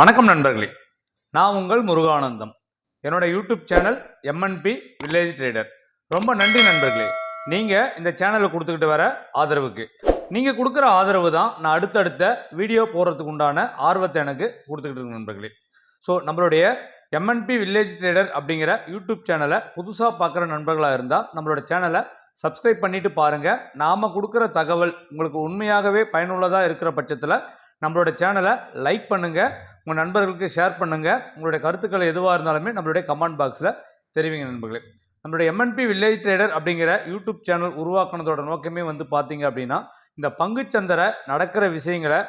வணக்கம் நண்பர்களே, நான் உங்கள் முருகானந்தம். என்னோட YouTube channel MNP village trader. ரொம்ப நன்றி நண்பர்களே, நீங்கள் இந்த சேனலை கொடுத்துக்கிட்டு வர ஆதரவுக்கு. நீங்கள் கொடுக்குற ஆதரவு தான் நான் அடுத்தடுத்த வீடியோ போடுறதுக்கு உண்டான ஆர்வத்தை எனக்கு கொடுத்துக்கிட்டு இருக்கு நண்பர்களே. ஸோ நம்மளுடைய எம்என்பி வில்லேஜ் ட்ரேடர் அப்படிங்கிற யூடியூப் சேனலை புதுசாக பார்க்குற நண்பர்களாக இருந்தால் நம்மளோட சேனலை சப்ஸ்கிரைப் பண்ணிவிட்டு பாருங்கள். நாம் கொடுக்குற தகவல் உங்களுக்கு உண்மையாகவே பயனுள்ளதாக இருக்கிற பட்சத்தில் நம்மளோட சேனலை லைக் பண்ணுங்கள், உங்கள் நண்பர்களுக்கு ஷேர் பண்ணுங்கள். உங்களுடைய கருத்துக்கள் எதுவாக இருந்தாலுமே நம்மளுடைய கமெண்ட் பாக்ஸில் தெரிவிங்க நண்பர்களே. நம்மளுடைய எம்என்பி வில்லேஜ் ட்ரேடர் அப்படிங்கிற யூடியூப் சேனல் உருவாக்குனதோட நோக்கமே பார்த்தீங்க அப்படின்னா, இந்த பங்குச்சந்தை நடக்கிற விஷயங்களை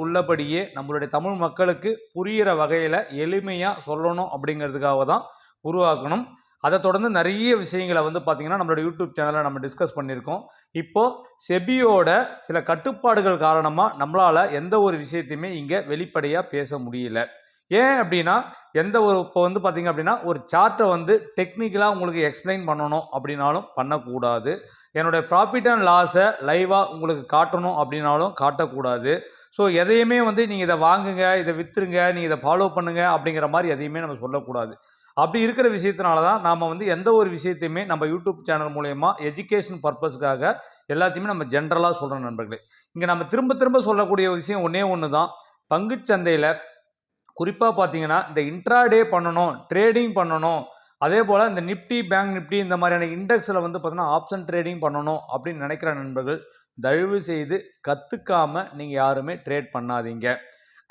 உள்ளபடியே நம்மளுடைய தமிழ் மக்களுக்கு புரிகிற வகையில் எளிமையாக சொல்லணும் அப்படிங்கிறதுக்காக தான் உருவாக்கணும். அதை தொடர்ந்து நிறைய விஷயங்களை பார்த்தீங்கன்னா நம்மளோட யூடியூப் சேனலில் நம்ம டிஸ்கஸ் பண்ணியிருக்கோம். இப்போது செபியோட சில கட்டுப்பாடுகள் காரணமாக நம்மளால் எந்த ஒரு விஷயத்தையுமே இங்கே வெளிப்படையாக பேச முடியல. ஏன் அப்படின்னா, இப்போ பார்த்தீங்க அப்படின்னா ஒரு சார்ட்டை டெக்னிக்கலாக உங்களுக்கு எக்ஸ்பிளைன் பண்ணணும் அப்படின்னாலும் பண்ணக்கூடாது. என்னுடைய ப்ராஃபிட் அண்ட் லாஸை லைவாக உங்களுக்கு காட்டணும் அப்படின்னாலும் காட்டக்கூடாது. ஸோ எதையுமே நீங்கள் இதை வாங்குங்க, இதை விற்றுருங்க, நீங்கள் இதை ஃபாலோ பண்ணுங்கள் அப்படிங்கிற மாதிரி எதையுமே நம்ம சொல்லக்கூடாது. அப்படி இருக்கிற விஷயத்தினால தான் நாம் எந்த ஒரு விஷயத்தையுமே நம்ம யூடியூப் சேனல் மூலயமா எஜுகேஷன் பர்பஸ்க்காக எல்லாத்தையுமே நம்ம ஜென்ரலாக சொல்கிறோம் நண்பர்களே. இங்கே நம்ம திரும்ப திரும்ப சொல்லக்கூடிய விஷயம் ஒன்று தான், பங்குச்சந்தையில் குறிப்பாக பார்த்தீங்கன்னா இந்த இன்ட்ராடே பண்ணணும், ட்ரேடிங் பண்ணணும், அதே போல் இந்த நிஃப்டி, பேங்க் நிஃப்டி இந்த மாதிரியான இண்டெக்ஸில் பார்த்தீங்கன்னா ஆப்ஷன் ட்ரேடிங் பண்ணணும் அப்படின்னு நினைக்கிற நண்பர்கள் தயவு செய்து கற்றுக்காமல் நீங்கள் யாருமே ட்ரேட் பண்ணாதீங்க.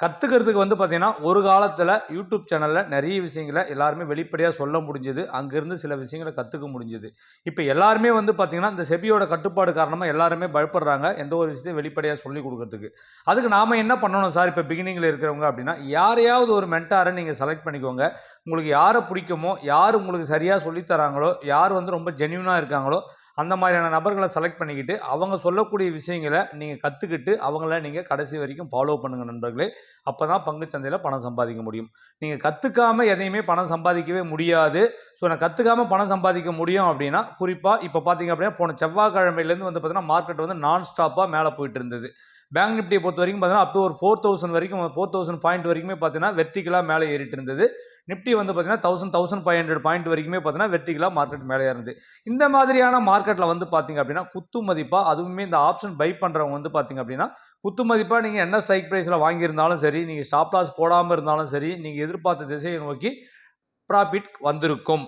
கற்றுக்கிறதுக்கு பார்த்தீங்கன்னா ஒரு காலத்தில் யூடியூப் சேனலில் நிறைய விஷயங்களை எல்லாருமே வெளிப்படையாக சொல்ல முடிஞ்சது, அங்கேருந்து சில விஷயங்களை கற்றுக்க முடிஞ்சது. இப்போ எல்லாருமே பார்த்தீங்கன்னா இந்த செபியோட கட்டுப்பாடு காரணமாக எல்லாருமே பயப்படுறாங்க எந்த ஒரு விஷயத்தையும் வெளிப்படையாக சொல்லி கொடுக்கறதுக்கு. அதுக்கு நாம் என்ன பண்ணணும் சார், இப்போ பிகினிங்கில் இருக்கிறவங்க அப்படின்னா யாரையாவது ஒரு மென்டாரை நீங்கள் செலக்ட் பண்ணிக்கோங்க. உங்களுக்கு யாரை பிடிக்குமோ, யார் உங்களுக்கு சரியாக சொல்லித்தராங்களோ, யார் ரொம்ப ஜென்யூனாக இருக்காங்களோ அந்த மாதிரியான நபர்களை செலக்ட் பண்ணிக்கிட்டு அவங்க சொல்லக்கூடிய விஷயங்களை நீங்கள் கற்றுக்கிட்டு அவங்கள நீங்கள் கடைசி வரைக்கும் ஃபாலோ பண்ணுங்கள் நண்பர்களே. அப்போ தான் பங்குச்சந்தையில் பணம் சம்பாதிக்க முடியும். நீங்கள் கற்றுக்காமல் எதையுமே பணம் சம்பாதிக்கவே முடியாது. ஸோ நான் கற்றுக்காமல் பணம் சம்பாதிக்க முடியும் அப்படின்னா, குறிப்பாக இப்போ பார்த்தீங்க அப்படின்னா போன செவ்வாய்க்கிழமையிலேருந்து பார்த்தீங்கன்னா மார்க்கெட் நான் ஸ்டாப்பாக மேலே போயிட்டு இருந்தது. பேங்க் நிஃப்டியை பொறுத்த வரைக்கும் பார்த்தீங்கன்னா அப் டு ஒரு 4000 வரைக்கும் 4000 பாயிண்ட் வரைக்குமே பார்த்தீங்கன்னா வெர்டிகலாக மேலே ஏறிட்டு இருந்தது. நிஃப்டி பார்த்தீங்கன்னா 1500 பாயிண்ட் வரைக்குமே பார்த்தீங்கன்னா வெர்டிகலாக மார்க்கெட் மேலே இருந்தது. இந்த மாதிரியான மார்க்கெட்டில் பார்த்தீங்க அப்படின்னா குத்து மதிப்பாக, அதுவுமே இந்த ஆப்ஷன் பை பண்ணுறவங்க பார்த்தீங்க அப்படின்னா குத்து மதிப்பாக நீங்கள் என்ன ஸ்ட்ரைக் ப்ரைஸில் வாங்கியிருந்தாலும் சரி, நீங்கள் ஸ்டாப் லாஸ் போடாமல் இருந்தாலும் சரி, நீங்கள் எதிர்பார்த்த திசையை நோக்கி ப்ராஃபிட் வந்திருக்கும்.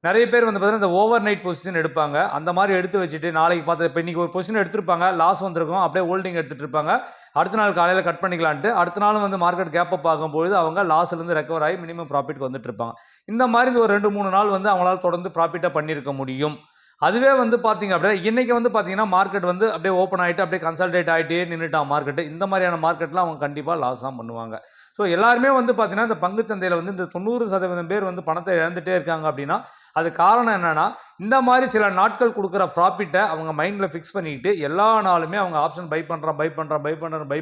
நிறைய பேர் பார்த்தீங்கன்னா இந்த ஓவர் நைட் பொசிஷன் எடுப்பாங்க. அந்த மாதிரி எடுத்து வச்சுட்டு நாளைக்கு பார்த்து இப்போ இன்றைக்கி ஒரு பொசிஷன் எடுத்திருப்பாங்க, லாஸ் வந்திருக்கும், அப்படியே ஹோல்டிங் எடுத்துகிட்டு இருப்பாங்க. அடுத்த நாள் காலையில் கட் பண்ணிக்கலான்ட்டு அடுத்த நாளும் மார்க்கெட் கேப் அப் ஆகும்போது அவங்க லாஸ்லேருந்து ரெக்கவர் ஆகி மினிமம் ப்ராஃபிட் வந்துட்டு இருப்பாங்க. இந்த மாதிரி ஒரு 2-3 நாள் அவங்களால தொடர்ந்து ப்ராஃபிட்டாக பண்ணியிருக்க முடியும். அதுவே பார்த்தீங்க அப்படின்னா இன்றைக்கி பார்த்தீங்கன்னா மார்க்கெட் அப்படியே ஓப்பன் ஆகிட்டு அப்படியே கன்சல்டேட் ஆகிட்டே நின்றுட்டான் மார்க்கெட்டு. இந்த மாதிரியான மார்க்கெட்லாம் அவங்க கண்டிப்பாக லாஸ் தான் பண்ணுவாங்க. ஸோ எல்லாருமே பார்த்தீங்கன்னா இந்த பங்குச்சந்தையில் இந்த 90% பேர் பணத்தை இழந்துகிட்டே இருக்காங்க அப்படின்னா அது காரணம் என்னென்னா, இந்த மாதிரி சில நாட்கள் கொடுக்குற ப்ராஃபிட்டை அவங்க மைண்டில் ஃபிக்ஸ் பண்ணிக்கிட்டு எல்லா நாளுமே அவங்க ஆப்ஷன் பை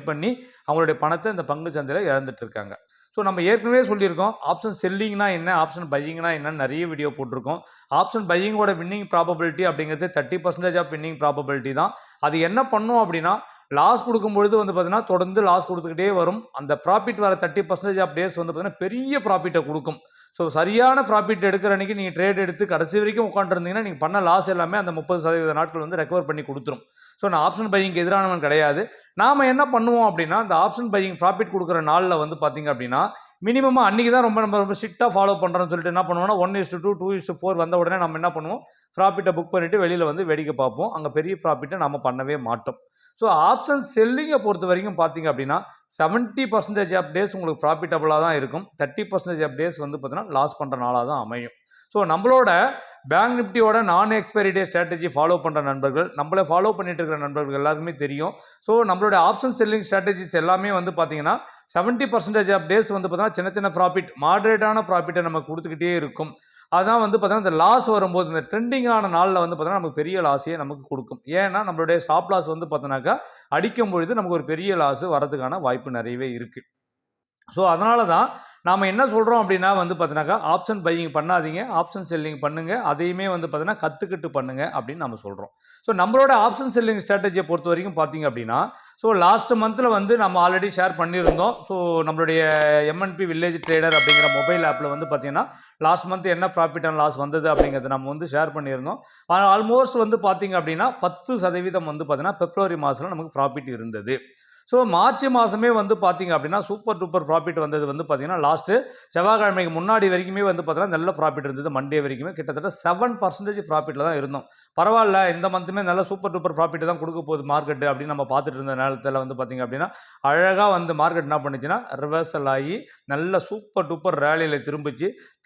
பண்ணி அவங்களுடைய பணத்தை இந்த பங்கு சந்தையில் இழந்துட்டு இருக்காங்க. ஸோ நம்ம ஏற்கனவே சொல்லியிருக்கோம், ஆப்ஷன் செல்லிங்னா என்ன, ஆப்ஷன் பையிங்னா என்னன்னு நிறைய வீடியோ போட்டிருக்கோம். ஆப்ஷன் பையிங்கோட வின்னிங் ப்ராபபிலிட்டி அப்படிங்கிறது 30% ஆஃப் வின்னிங் ப்ராபபிலிட்டி தான். அது என்ன பண்ணும் அப்படின்னா, லாஸ் கொடுக்கும்பொழுது பார்த்தீங்கன்னா தொடர்ந்து லாஸ் கொடுத்துக்கிட்டே வரும். அந்த ப்ராஃபிட் வர 30% ஆஃப் டேஸ் பார்த்தீங்கன்னா பெரிய ப்ராஃபிட்டை கொடுக்கும். ஸோ சரியான ப்ராஃபிட் எடுக்கிற அன்றைக்கி நீங்கள் ட்ரேட் எடுத்து கடைசி வரைக்கும் உட்காந்துருந்தீங்கன்னா நீங்கள் பண்ண லாஸ் எல்லாமே அந்த 30% நாட்கள் ரெக்கவர் பண்ணி கொடுத்துரும். ஸோ நான் ஆப்ஷன் பையிங்க்கு எதிரானவன் கிடையாது. நாம் என்ன பண்ணுவோம் அப்படின்னா, இந்த ஆப்ஷன் பையிங் ப்ராஃபிட் கொடுக்குற நாளில் பார்த்தீங்க அப்படின்னா மினிமமாக அன்றைக்கி தான் ரொம்ப ஸ்ட்ரிக்டாக ஃபாலோ பண்ணுறோன்னு சொல்லிட்டு என்ன பண்ணுவோம்னா 1:2, 2:4 வந்த உடனே நம்ம என்ன பண்ணுவோம், ப்ராஃபிட்டை புக் பண்ணிவிட்டு வெளியில் வேடிக்கை பார்ப்போம். அங்கே பெரிய ப்ராஃபிட்டை நம்ம பண்ணவே மாட்டோம். ஸோ ஆப்ஷன் செல்லிங்கை பொறுத்த வரைக்கும் பார்த்தீங்க அப்படின்னா 70% ஆஃப் டேஸ் உங்களுக்கு ப்ராஃபிட்டபுளாக தான் இருக்கும். 30% ஆஃப் டேஸ் பார்த்தீங்கன்னா லாஸ் பண்ணுற நாளாக தான் அமையும். ஸோ நம்மளோட பேங்க் நிஃப்டியோட நான் எக்ஸ்பைரி டே ஸ்ட்ராட்டஜி ஃபாலோ பண்ணுற நண்பர்கள், நம்மளை ஃபாலோ பண்ணிட்டு இருக்கிற நண்பர்கள் எல்லாருக்குமே தெரியும். ஸோ நம்மளோட ஆப்ஷன் செல்லிங் ஸ்ட்ராட்டஜிஸ் எல்லாமே பார்த்தீங்கன்னா 70% ஆஃப் டேஸ் பார்த்தீங்கன்னா சின்ன சின்ன ப்ராஃபிட், மாடரேட்டான ப்ராஃபிட்டை நம்ம கொடுத்துக்கிட்டே இருக்கும். அதான் பார்த்தீங்கன்னா இந்த லாஸ் வரும்போது இந்த ட்ரெண்டிங்கான நாளில் பார்த்தீங்கன்னா நமக்கு பெரிய லாஸையே நமக்கு கொடுக்கும். ஏன்னா நம்மளுடைய ஸ்டாப் லாஸ் பார்த்தோன்னாக்கா அடிக்கும் பொழுது நமக்கு ஒரு பெரிய லாஸ் வரதுக்கான வாய்ப்பு நிறையவே இருக்குது. ஸோ அதனால தான் நாம் என்ன சொல்கிறோம் அப்படின்னா வந்து பார்த்தீங்கன்னாக்கா ஆப்ஷன் பையிங் பண்ணாதீங்க, ஆப்ஷன் செல்லிங் பண்ணுங்கள், அதையுமே வந்து பார்த்தீங்கன்னா கற்றுக்கிட்டு பண்ணுங்கள் அப்படின்னு நம்ம சொல்கிறோம். ஸோ நம்மளோட ஆப்ஷன் செல்லிங் ஸ்ட்ராட்டஜியை பொறுத்த வரைக்கும் பார்த்தீங்க அப்படின்னா, ஸோ லாஸ்ட் மந்தில் வந்து நம்ம ஆல்ரெடி ஷேர் பண்ணியிருந்தோம். ஸோ நம்மளுடைய எம்என்பி வில்லேஜ் ட்ரேடர் அப்படிங்கிற மொபைல் ஆப்பில் வந்து பார்த்தீங்கன்னா லாஸ்ட் மந்த் என்ன ப்ராஃபிட் அண்ட் லாஸ் வந்தது அப்படிங்கிறத நம்ம வந்து ஷேர் பண்ணியிருந்தோம். ஆனால் ஆல்மோஸ்ட் வந்து பார்த்தீங்க அப்படின்னா 10% வந்து பார்த்தீங்கன்னா பிப்ரவரி மாதத்தில் நமக்கு ப்ராஃபிட் இருந்தது. ஸோ மார்ச் மாதமே வந்து பார்த்தீங்க அப்படின்னா சூப்பர் டூப்பர் ப்ராஃபிட் வந்தது வந்து பார்த்தீங்கன்னா லாஸ்ட்டு செவ்வாய்க்கிழமைக்கு முன்னாடி வரைக்குமே வந்து பார்த்தீங்கன்னா நல்ல ப்ராஃபிட் இருந்தது. மண்டே வரைக்குமே கிட்டத்தட்ட 7% ப்ராஃபிட்டில் தான் இருந்தோம். பரவாயில்ல, இந்த மந்த்துமே நல்ல சூப்பர் டூப்பர் ப்ராஃபிட் தான் கொடுக்க போகுது மார்க்கெட்டு அப்படின்னு நம்ம பார்த்துட்டு இருந்த நேரத்தில் வந்து பார்த்தீங்க அப்படின்னா அழகாக வந்து மார்க்கெட் என்ன பண்ணுச்சுன்னா ரிவர்சல் ஆகி நல்ல சூப்பர் டூப்பர் ரேலியில்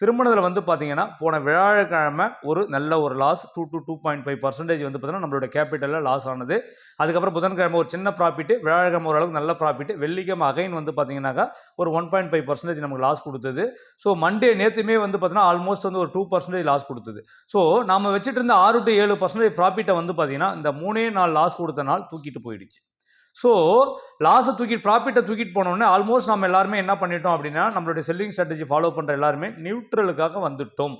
திரும்பினதில் வந்து பார்த்தீங்கன்னா போன வியாழக்கிழமை நல்ல ஒரு லாஸ் 2.5% வந்து பார்த்தீங்கன்னா நம்மளோட கேபிட்டலில் லாஸ் ஆனது. அதுக்கப்புறம் புதன்கிழமை ஒரு சின்ன ப்ராஃபிட், வியாழக்கிழமை ஓரளவுக்கு நல்ல ப்ராஃபிட், வெள்ளிக்கிழமை அகைன் வந்து பார்த்தீங்கன்னாக்கா ஒரு 1.5% நமக்கு லாஸ் கொடுத்தது. ஸோ மண்டே நேற்றுமே வந்து பார்த்தீங்கன்னா ஆல்மோஸ்ட் வந்து ஒரு 2% லாஸ் கொடுத்தது. ஸோ நாம் வச்சுட்டு இருந்த 6 to 7% ப்ராஃபிட்டை வந்து பார்த்தீங்கன்னா இந்த 3 லாஸ் கொடுத்த நாள் தூக்கிட்டு போயிடுச்சு. ஸோ லாஸை ப்ராஃபிட்டை தூக்கிட்டு போனோடனே ஆல்மோஸ்ட் நம்ம எல்லாருமே என்ன பண்ணிட்டோம் அப்படின்னா நம்மளுடைய செல்லிங் ஸ்ட்ராட்டஜி ஃபாலோ பண்ணுற எல்லாருமே நியூட்ரலுக்காக வந்துட்டோம்.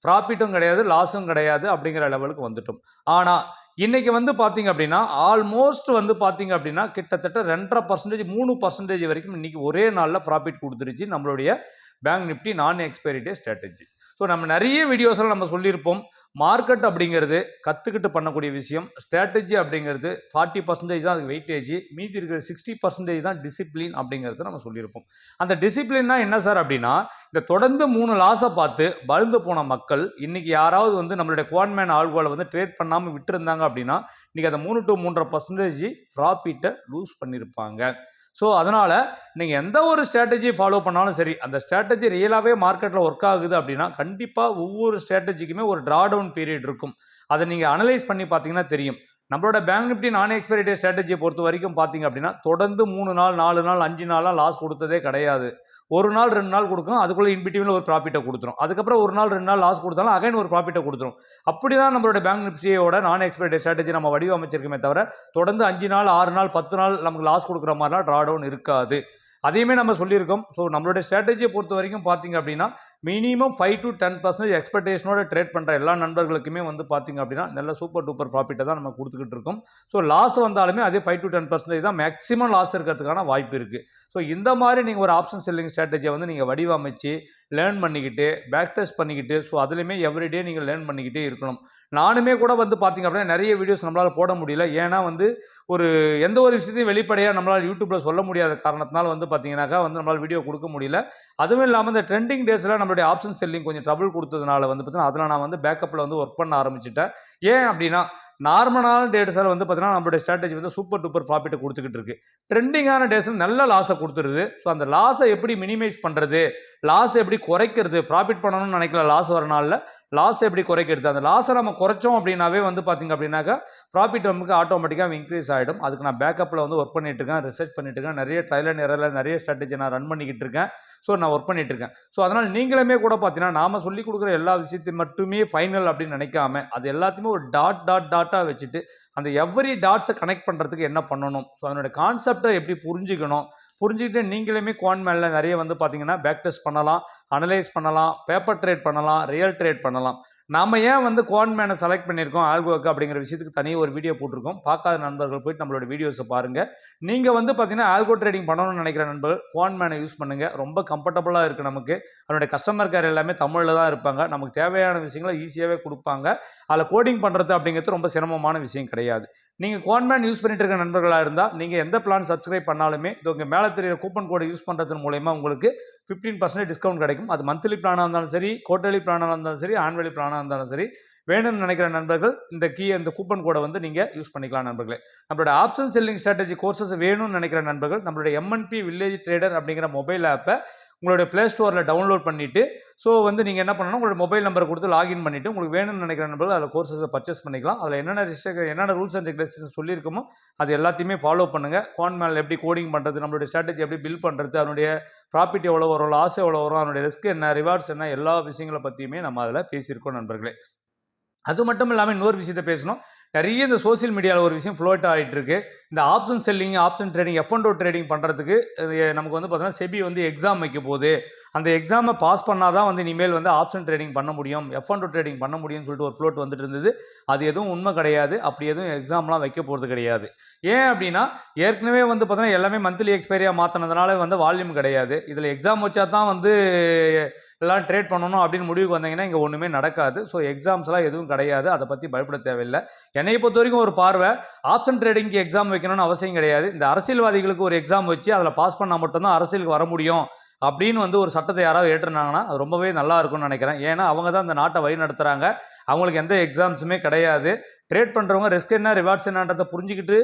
ப்ராஃபிட்டும் கிடையாது, லாஸும் கிடையாது அப்படிங்கிற லெவலுக்கு வந்துட்டோம். ஆனால் இன்னைக்கு வந்து பார்த்தீங்க அப்படின்னா ஆல்மோஸ்ட் வந்து பார்த்தீங்க அப்படின்னா கிட்டத்தட்ட 2.5% 3% வரைக்கும் இன்னைக்கு ஒரே நாளில் ப்ராஃபிட் கொடுத்துருச்சு நம்மளுடைய பேங்க் நிஃப்டி நான் எக்ஸ்பைரி டே ஸ்ட்ராட்டஜி. ஸோ நம்ம நிறைய வீடியோஸில் நம்ம சொல்லியிருப்போம், மார்க்கெட் அப்படிங்கிறது கற்றுக்கிட்டு பண்ணக்கூடிய விஷயம். ஸ்ட்ராட்டஜி அப்படிங்கிறது 40% தான் அதுக்கு வெயிட்டேஜ், மீதி இருக்கிற 60% தான் டிசிப்ளின் அப்படிங்கிறத நம்ம சொல்லியிருப்போம். அந்த டிசிப்ளின்னா என்ன சார் அப்படின்னா, இந்த தொடர்ந்து 3 லாஸை பார்த்து பழுந்து போன மக்கள் இன்னைக்கு யாராவது வந்து நம்மளுடைய குவான்மேன் ஆல்கோலை வந்து ட்ரேட் பண்ணாமல் விட்டுருந்தாங்க அப்படின்னா இன்னைக்கு அந்த 3 to 3.5% ப்ராஃபிட்டை லூஸ் பண்ணியிருப்பாங்க. ஸோ அதனால் நீங்கள் எந்த ஒரு ஸ்ட்ராட்டஜி ஃபாலோ பண்ணாலும் சரி, அந்த ஸ்ட்ராட்டஜி ரியலாகவே மார்க்கெட்டில் ஒர்க் ஆகுது அப்படின்னா கண்டிப்பாக ஒவ்வொரு ஸ்ட்ராட்டஜிக்குமே ஒரு ட்ரா டவுன் பீரியட் இருக்கும். அதை நீங்கள் அனலைஸ் பண்ணி பார்த்தீங்கன்னா தெரியும். நம்மளோட பேங்க் நிஃப்டி நான் எக்ஸ்பைரி டே ஸ்ட்ராட்டஜியை பொறுத்த வரைக்கும் பார்த்தீங்க அப்படின்னா தொடர்ந்து 3 நாள் 4 நாள் 5 நாளாக லாஸ் கொடுத்ததே கிடையாது. ஒரு நாள் 2 நாள் கொடுக்கும், அதுக்குள்ளே இன்பிட்வீனில் ஒரு ப்ராஃபிட்டை கொடுத்துரும். அதுக்கப்புறம் ஒரு நாள் 2 நாள் லாஸ் கொடுத்தாலும் அகைன் ஒரு ப்ராஃபிட்டை கொடுத்துரும். அப்படி தான் நம்மளோட பேங்க் நிஃப்டியோட நான் எக்ஸ்பைரி டே ஸ்ட்ராட்டஜி நம்ம வடிவமைச்சிருக்குமே தவிர தொடர்ந்து 5 நாள் 6 நாள் 10 நாள் நமக்கு லாஸ் கொடுக்குற மாதிரிலாம் ட்ரா டவுன் இருக்காது. அதையுமே நம்ம சொல்லியிருக்கோம். ஸோ நம்மளுடைய ஸ்ட்ராட்டஜியை பொறுத்த வரைக்கும் பார்த்தீங்க அப்படின்னா மினிமம் 5 to 10% எக்ஸ்பெக்டேஷனோட ட்ரேட் பண்ணுற எல்லா நண்பர்களுக்குமே வந்து பார்த்தீங்க அப்படின்னா நல்ல சூப்பர் டூப்பர் ப்ராஃபிட்டை தான் நம்ம கொடுத்துக்கிட்டு இருக்கோம். ஸோ லாஸ் வந்தாலுமே அதே 5 to 10% தான் மேக்ஸிமம் லாஸ் இருக்கிறதுக்கான வாய்ப்பு இருக்குது. ஸோ இந்த மாதிரி நீங்கள் ஒரு ஆப்ஷன் செல்லிங் ஸ்ட்ராட்டஜியை வந்து நீங்கள் வடிவமைச்சு லேர்ன் பண்ணிக்கிட்டு பேக் டெஸ்ட் பண்ணிக்கிட்டு ஸோ அதுலேயுமே எவ்ரிடே நீங்கள் லேர்ன் பண்ணிக்கிட்டே இருக்கணும். நானுமே கூட வந்து பார்த்தீங்க அப்படின்னா நிறைய வீடியோஸ் நம்மளால் போட முடியல. ஏன்னா வந்து ஒரு எந்த ஒரு விஷயத்தையும் வெளிப்படையாக நம்மளால் யூடியூப்பில் சொல்ல முடியாத காரணத்தினால வந்து பார்த்தீங்கன்னாக்கா வந்து நம்மளால் வீடியோ கொடுக்க முடியல. அதுவும் இல்லாமல் இந்த ட்ரெண்டிங் டேஸில் நம்மளுடைய ஆப்ஷன் செல்லிங் கொஞ்சம் ட்ரபிள் கொடுத்ததுனால வந்து பார்த்தீங்கன்னா அதில் நான் வந்து பேக்கப்பில் வந்து ஒர்க் பண்ண ஆரம்பிச்சிட்டேன். ஏன் அப்படின்னா நார்மலான டேஸில் வந்து பார்த்தீங்கன்னா நம்மளுடைய ஸ்ட்ராட்டஜி வந்து சூப்பர் டூப்பர் ப்ராஃபிட்டை கொடுத்துக்கிட்டு இருக்கு. ட்ரெண்டிங்கான டேஸில் நல்ல லாஸை கொடுத்துருது. ஸோ அந்த லாஸை எப்படி மினிமைஸ் பண்ணுறது, லாஸ் எப்படி குறைக்கிறது, ப்ராஃபிட் பண்ணணும்னு நினைக்கல லாஸ் வர நாளில் லாஸ் எப்படி குறைக்கிறது, அந்த லாஸை நம்ம குறைச்சோம் அப்படின்னாவே வந்து பார்த்தீங்க அப்படின்னாக்கா ப்ராஃபிட் நமக்கு ஆட்டோமேட்டிக்காக இன்க்ரீஸ் ஆகிடும். அதுக்கு நான் பேக்கப்பில் வந்து ஒர்க் பண்ணிட்டு இருக்கேன், ரிசர்ச் பண்ணிட்டு இருக்கேன், நிறைய ட்ரையல் அண்ட் எரரில் நிறைய ஸ்ட்ராட்டஜி நான் ரன் பண்ணிக்கிட்டு இருக்கேன். ஸோ நான் ஒர்க் பண்ணிட்டு இருக்கேன். ஸோ அதனால் நீங்களுமே கூட பார்த்தீங்கன்னா நாம் சொல்லிக் கொடுக்குற எல்லா விஷயத்தையும் மட்டுமே ஃபைனல் அப்படின்னு நினைக்காம அது எல்லாத்தையுமே ஒரு டாட்டாக வச்சுட்டு அந்த எவ்ரி டாட்ஸை கனெக்ட் பண்ணுறதுக்கு என்ன பண்ணணும், ஸோ அதனுடைய கான்செப்டை எப்படி புரிஞ்சுக்கிட்டு நீங்களுமே குவான் மேலில் நிறைய வந்து பார்த்தீங்கன்னா பேக் டெஸ்ட் பண்ணலாம், அனலைஸ் பண்ணலாம், பேப்பர் ட்ரேட் பண்ணலாம், ரியல் ட்ரேட் பண்ணலாம். நம்ம ஏன் வந்து குவான் மேனை செலக்ட் பண்ணியிருக்கோம் ஆல்கோக்கு அப்படிங்கிற விஷயத்துக்கு தனியாக ஒரு வீடியோ போட்டிருக்கோம். பார்க்காத நண்பர்கள் போயிட்டு நம்மளோட வீடியோஸை பாருங்கள். நீங்கள் வந்து பார்த்தீங்கன்னா ஆல்கோ ட்ரேடிங் பண்ணணும்னு நினைக்கிற நண்பர்கள் குவான் மேனை யூஸ் பண்ணுங்கள். ரொம்ப கம்ஃபர்டபுளாக இருக்குது நமக்கு. அதனுடைய கஸ்டமர் கேர் எல்லாமே தமிழில் தான் இருப்பாங்க. நமக்கு தேவையான விஷயங்களை ஈஸியாகவே கொடுப்பாங்க. அதில் கோடிங் பண்ணுறது அப்படிங்கிறது ரொம்ப சிரமமான விஷயம் கிடையாது. நீங்கள் குவான்மேன் யூஸ் பண்ணிட்டு இருக்க நண்பர்களாக இருந்தால் நீங்கள் எந்த பிளான் சப்ஸ்கிரைப் பண்ணாலுமே இங்கே மேலே தெரியிற கூப்பன் கோடை யூஸ் பண்ணுறது மூலயமா உங்களுக்கு 15% டிஸ்கவுண்ட் கிடைக்கும். அது மந்த்லி பிளானாக இருந்தாலும் சரி, குவார்டர்லி பிளானாக இருந்தாலும் சரி, ஆனுவலி பிளானாக இருந்தாலும் சரி, வேணும்னு நினைக்கிற நண்பர்கள் இந்த கூப்பன் கோடை வந்து நீங்கள் யூஸ் பண்ணிக்கலாம் நண்பர்களே. நம்மளோட ஆப்ஷன் செல்லிங் ஸ்ட்ராட்டஜி கோர்சஸ் வேணும்னு நினைக்கிற நண்பர்கள் நம்மளுடைய எம்என்பி வில்லேஜ் ட்ரேடர் அப்படிங்கிற மொபைல் ஆப்பை உங்களுடைய ப்ளே ஸ்டோரில் டவுன்லோட் பண்ணிவிட்டு ஸோ வந்து நீங்கள் என்ன பண்ணணும், உங்களோட மொபைல் நம்பரை கொடுத்து லாகின் பண்ணிவிட்டு உங்களுக்கு வேணும்னு நினைக்கிற நண்பர்கள் அதில் கோர்சஸை பர்ச்சேஸ் பண்ணிக்கலாம். அதில் என்னென்ன ரூல்ஸ் அண்ட் ரெகுலேஷன்ஸ் சொல்லியிருக்கோமோ அது எல்லாத்தையுமே ஃபாலோ பண்ணுங்கள். குவான்மேனில் எப்படி கோடிங் பண்ணுறது, நம்மளுடைய ஸ்ட்ராட்டஜி எப்படி பில்ட் பண்ணுறது, அதனுடைய ப்ராஃபிட் எவ்வளோ வரும், லாஸ் எவ்வளோ வரும், அதனுடைய ரிஸ்க் என்ன, ரிவார்ட்ஸ் என்ன, எல்லா விஷயங்களை பற்றியுமே நம்ம அதில் பேசியிருக்கோம் நண்பர்களே. அது மட்டும் இல்லாமல் இன்னொரு விஷயத்தை பேசணும். நிறைய இந்த சோசியல் மீடியாவில் ஒரு விஷயம் ஃப்ளோட் ஆகிட்டு இருக்கு. இந்த option selling, option trading, F&O trading பண்ணுறதுக்கு நமக்கு வந்து பார்த்தீங்கன்னா செபி வந்து எக்ஸாம் வைக்க போகுது. அந்த எக்ஸாமை பாஸ் பண்ணால் தான் வந்து இனிமேல் வந்து ஆப்ஷன் ட்ரேடிங் பண்ண முடியும், F&O ட்ரேடிங் பண்ண முடியும்னு சொல்லிட்டு ஒரு ஃப்ளோட் வந்துட்டு இருந்தது. அது எதுவும் உண்மை கிடையாது. அப்படி எதுவும் எக்ஸாம்லாம் வைக்க போகிறது கிடையாது. ஏன் அப்படின்னா ஏற்கனவே வந்து பார்த்தீங்கன்னா எல்லாமே மந்த்லி எக்ஸ்பைரியாக மாற்றினதுனால வந்து வால்யூம் கிடையாது. இதில் எக்ஸாம் வச்சா தான் வந்து எல்லாம் ட்ரேட் பண்ணணும் அப்படின்னு முடிவுக்கு வந்தீங்கன்னா இங்கே ஒன்றுமே நடக்காது. ஸோ எக்ஸாம்ஸ்லாம் எதுவும் கிடையாது. அதை பற்றி பயப்பட தேவையில்லை. என்னை பொறுத்த வரைக்கும் ஒரு பார்வை, ஆப்ஷன் ட்ரேடிங்க்கு எக்ஸாம் வைக்கணும்னு அவசியம் கிடையாது. இந்த அரசியல்வாதிகளுக்கு ஒரு எக்ஸாம் வச்சு அதில் பாஸ் பண்ணால் மட்டும்தான் அரசியலுக்கு வர முடியும் அப்படின்னு வந்து ஒரு சட்டத்தை யாராவது ஏற்றுனாங்கன்னா அது ரொம்பவே நல்லா இருக்கும்னு நினைக்கிறேன். ஏன்னா அவங்க தான் இந்த நாட்டை வழி நடத்துகிறாங்க. அவங்களுக்கு எந்த எக்ஸாம்ஸுமே கிடையாது. ட்ரேட் பண்ணுறவங்க ரிஸ்க் என்ன ரிவார்ட்ஸ் என்னன்றதை புரிஞ்சுக்கிட்டு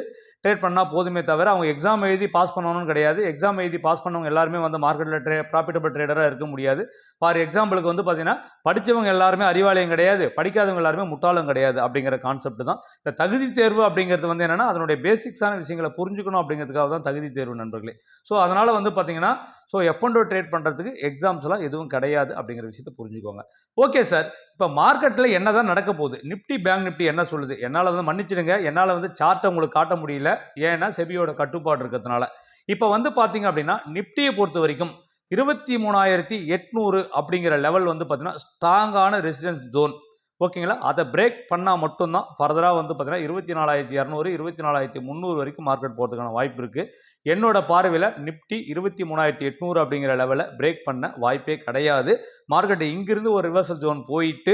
ட்ரேட் பண்ணால் போதுமே தவிர அவங்க எக்ஸாம் எழுதி பாஸ் பண்ணணும்னு கிடையாது. எக்ஸாம் எழுதி பாஸ் பண்ணவங்க எல்லாருமே வந்து மார்க்கெட்டில் ப்ராஃபிட்டபிள் ட்ரேடராக இருக்க முடியாது. ஃபார் எக்ஸாம்பிளுக்கு வந்து பார்த்தீங்கன்னா படித்தவங்க எல்லாருமே அறிவாளியும் கிடையாது, படிக்காதவங்க எல்லாருமே முட்டாளும் கிடையாது அப்படிங்கிற கான்செப்ட் தான். இந்த தகுதி தேர்வு அப்படிங்கிறது வந்து என்னென்னா அதனுடைய பேசிக்ஸான விஷயங்களை புரிஞ்சுக்கணும் அப்படிங்கிறதுக்காக தான் தகுதி தேர்வு நண்பர்களே. ஸோ அதனால் வந்து பார்த்தீங்கன்னா F&O ட்ரேட் பண்ணுறதுக்கு எக்ஸாம்ஸ்லாம் எதுவும் கிடையாது அப்படிங்கிற விஷயத்தை புரிஞ்சுக்கோங்க. ஓகே சார், இப்போ மார்க்கெட்டில் என்ன தான் நடக்க போகுது, நிஃப்டி பேங்க் நிஃப்டி என்ன சொல்லுது? என்னால் வந்து மன்னிச்சிடுங்க, என்னால் வந்து சார்ட்டை உங்களுக்கு காட்ட முடியல. ஏன்னா செபியோட கட்டுப்பாடு இருக்கிறதுனால. இப்போ வந்து பார்த்தீங்க அப்படின்னா நிஃப்டியை பொறுத்த வரைக்கும் 23,800 அப்படிங்கிற லெவல் வந்து பார்த்தீங்கன்னா ஸ்ட்ராங்கான ரெசிடென்ஸ் ஜோன். ஓகேங்களா? அதை பிரேக் பண்ணால் மட்டும்தான் ஃபர்தராக வந்து பார்த்தீங்கன்னா 24,200 24,300 வரைக்கும் மார்க்கெட் போகிறதுக்கான வாய்ப்பு இருக்குது. என்னோட பார்வையில் நிஃப்டி 23,800 அப்படிங்கிற லெவலில் பிரேக் பண்ண வாய்ப்பே கிடையாது. மார்க்கெட் இங்கிருந்து ஒரு ரிவர்சல் ஜோன் போயிட்டு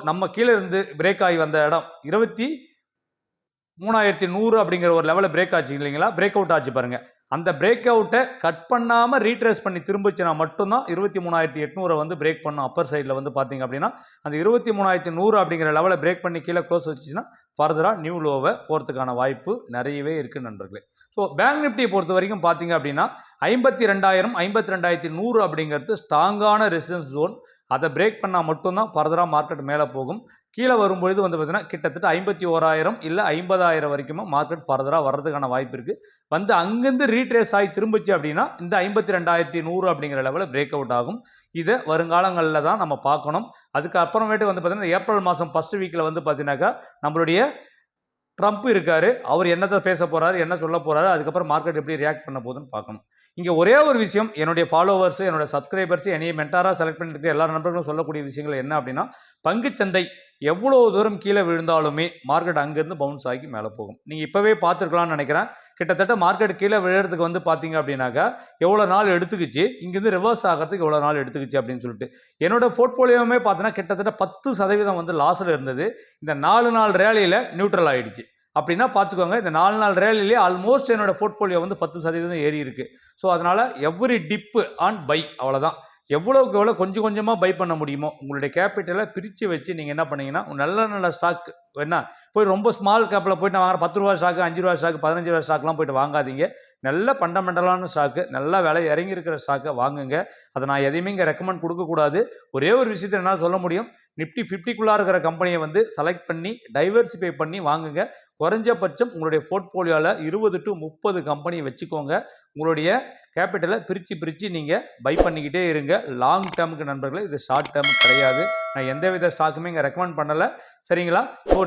நம்ம கீழே இருந்து பிரேக் ஆகி வந்த இடம் 23,100 அப்படிங்கிற ஒரு லெவலில் பிரேக் ஆச்சு இல்லைங்களா? பிரேக் அவுட் ஆச்சு பாருங்க. அந்த பிரேக் அவுட்டை கட் பண்ணாமல் ரீட்ரேஸ் பண்ணி திரும்பிச்சுனா மட்டும்தான் 23,800 வந்து பிரேக் பண்ணும். அப்பர் சைடில் வந்து பார்த்தீங்க அப்படின்னா அந்த 23,100 அப்படிங்கிற லெவலை பிரேக் பண்ணி கீழே க்ளோஸ் வச்சுச்சுன்னா ஃபர்தராக நியூ லோவை போகிறதுக்கான வாய்ப்பு நிறையவே இருக்குது நண்பர்களே. பேங்க் நிஃப்டியை பொறுத்த வரைக்கும் பார்த்தீங்க அப்படின்னா 52,000 52,100 அப்படிங்கிறது ஸ்ட்ராங்கான ரெசிஸ்டன்ஸ் ஜோன். அதை பிரேக் பண்ணால் மட்டும்தான் ஃபர்தராக மார்க்கெட் மேலே போகும். கீழே வரும்பொழுது வந்து பார்த்தீங்கன்னா கிட்டத்தட்ட 51,000 இல்லை 50,000 வரைக்கும் மார்க்கெட் ஃபர்தராக வர்றதுக்கான வாய்ப்பு இருக்குது. வந்து அங்கேருந்து ரீட்ரேஸ் ஆகி திரும்பிச்சு அப்படின்னா இந்த 52,100 அப்படிங்கிற லெவலில் பிரேக் அவுட் ஆகும். இதை வருங்காலங்களில் தான் நம்ம பார்க்கணும். அதுக்கு அப்புறமேட்டு வந்து பார்த்தீங்கன்னா ஏப்ரல் மாதம் ஃபஸ்ட் வீக்கில் வந்து பார்த்தீங்கன்னாக்கா நம்மளுடைய ட்ரம்ப் இருக்காரு. அவர் என்னத்தை பேச போகிறாரு, என்ன சொல்ல போகிறாரு, அதுக்கப்புறம் மார்க்கெட் எப்படி ரியாக்ட் பண்ண போகுதுன்னு பார்க்கணும். இங்கே ஒரே ஒரு விஷயம், என்னுடைய ஃபாலோவர்ஸ், என்னோட சப்ஸ்கிரைபர்ஸ், என்னைய மென்டாராக செலக்ட் பண்ணிட்டு எல்லா நண்பர்களும் சொல்லக்கூடிய விஷயங்கள் என்ன அப்படின்னா, பங்குச்சந்தை எவ்வளோ தூரம் கீழே விழுந்தாலுமே மார்க்கெட் அங்கேருந்து பவுன்ஸ் ஆகி மேலே போகும். நீங்கள் இப்போவே பார்த்துருக்கலாம்னு நினைக்கிறேன். கிட்டத்தட்ட மார்க்கெட் கீழே விழுறதுக்கு வந்து பார்த்தீங்க அப்படின்னாக்கா எவ்வளோ நாள் எடுத்துக்கிச்சு, இங்கேருந்து ரிவர்ஸ் ஆகிறதுக்கு எவ்வளோ நாள் எடுத்துக்கிச்சு அப்படின்னு சொல்லிட்டு. என்னோட போர்ட்ஃபோலியோவுமே பார்த்தீங்கன்னா கிட்டத்தட்ட 10% வந்து லாஸில் இருந்தது. இந்த 4 நாள் ரேலியில் நியூட்ரல் ஆகிடுச்சு. அப்படின்னா பார்த்துக்கோங்க, இந்த 4 நாள் ரேலிலே ஆல்மோஸ்ட் என்னோட போர்ட்ஃபோலியோ வந்து 10% ஏறி இருக்குது. ஸோ அதனால் எவ்ரி டிப்பு ஆன் பை, அவ்வளோதான். எவ்வளோக்கு எவ்வளோ கொஞ்சம் கொஞ்சமாக பை பண்ண முடியுமோ உங்களுடைய கேபிட்டலை பிரித்து வச்சு நீங்கள் என்ன பண்ணீங்கன்னா நல்ல நல்ல ஸ்டாக் என்ன போய் ரொம்ப ஸ்மால் கேப்பில் போய்ட்டு நான் வாங்குற 10 ரூபா ஸ்டாக்கு, 5 ரூபா ஸ்டாக்கு, 15 ரூபா ஸ்டாக்லாம் போய்ட்டு வாங்காதீங்க. நல்ல ஃபண்டமெண்டலான ஸ்டாக்கு, நல்லா விலை இறங்கி இருக்கிற ஸ்டாக்கை வாங்குங்க. அதை நான் எதையுமே இங்கே ரெக்கமெண்ட் கொடுக்கக்கூடாது. ஒரே ஒரு விஷயத்தை என்னால் சொல்ல முடியும், நிஃப்டி 50க்குள்ளே இருக்கிற கம்பெனியை வந்து செலக்ட் பண்ணி டைவர்சிஃபை பண்ணி வாங்குங்க. குறைஞ்சபட்சம் உங்களுடைய போர்ட்ஃபோலியோவில் 20 to 30 கம்பெனி வச்சுக்கோங்க. உங்களுடைய கேபிட்டலை பிரித்து நீங்கள் பை பண்ணிக்கிட்டே இருங்க. லாங் டேர்முக்கு நண்பர்களே, இது ஷார்ட் டேர்ம் கிடையாது. நான் எந்தவித ஸ்டாக்குமே இங்கே ரெக்கமெண்ட் பண்ணலை, சரிங்களா?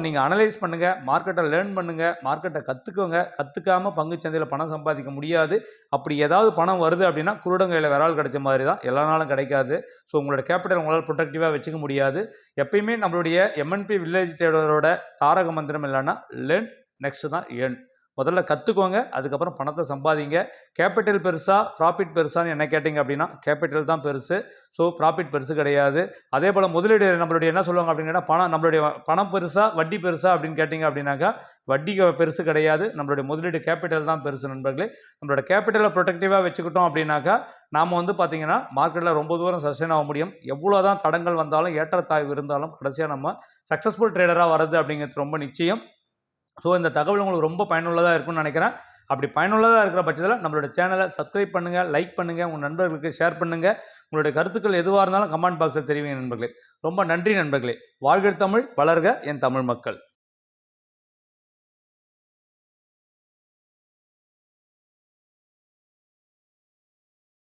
நீங்கள் அனலைஸ் பண்ணுங்கள், மார்க்கெட்டை லேர்ன் பண்ணுங்கள், மார்க்கெட்டை கற்றுக்கோங்க. கற்றுக்காமல் பங்குச்சந்தையில் பணம் சம்பாதிக்க முடியாது. அப்படி ஏதாவது பணம் வருது அப்படின்னா குருடங்கையில் விரால் கிடைச்ச மாதிரி தான், எல்லா நாளும் கிடைக்காது. உங்களோட கேபிட்டல் உங்களால் ப்ரொடக்டிவாக வச்சுக்க முடியாது. எப்பயுமே நம்மளுடைய எம்என்பி வில்லேஜ் ட்ரேடரோட தாரக மந்திரம் இல்லைன்னா லேர்ன் நெக்ஸ்ட் தான் ஏர்ன். முதல்ல கற்றுக்கோங்க, அதுக்கப்புறம் பணத்தை சம்பாதிங்க. கேபிட்டல் பெருசா ப்ராஃபிட் பெருசான்னு என்ன கேட்டிங்க அப்படின்னா கேபிட்டல் தான் பெருசு. ப்ராஃபிட் பெருசு கிடையாது. அதே போல் முதலீடு நம்மளுடைய என்ன சொல்லுவாங்க அப்படின்னா நம்மளுடைய பணம் பெருசா வட்டி பெருசா அப்படின்னு கேட்டிங்க அப்படின்னாக்கா வட்டி பெருசு கிடையாது. நம்மளுடைய முதலீடு கேபிட்டல் தான் பெருசு நண்பர்களே. நம்மளோட கேபிட்டலை ப்ரொடக்டிவாக வச்சுக்கிட்டோம் அப்படின்னாக்கா நாம் வந்து பார்த்திங்கன்னா மார்க்கெட்டில் ரொம்ப தூரம் சஸ்டெயின் ஆக முடியும். எவ்வளோ தான் தடங்கள் வந்தாலும் ஏற்றத்தாழ்வு இருந்தாலும் கடைசியாக நம்ம சக்ஸஸ்ஃபுல் ட்ரேடராக வர்றது அப்படிங்கிறது ரொம்ப நிச்சயம். இந்த தகவல் உங்களுக்கு ரொம்ப பயனுள்ளதாக இருக்கும்னு நினைக்கிறேன். அப்படி பயனுள்ளதாக இருக்கிற பட்சத்தில் நம்மளோட சேனலை சப்ஸ்கிரைப் பண்ணுங்கள், லைக் பண்ணுங்கள், உங்கள் நண்பர்களுக்கு ஷேர் பண்ணுங்கள். உங்களுடைய கருத்துக்கள் எதுவாக இருந்தாலும் கமெண்ட் பாக்ஸில் தெரிவிங்க நண்பர்களே. ரொம்ப நன்றி நண்பர்களே. வாழ்க தமிழ், வளர்க என் தமிழ் மக்கள்.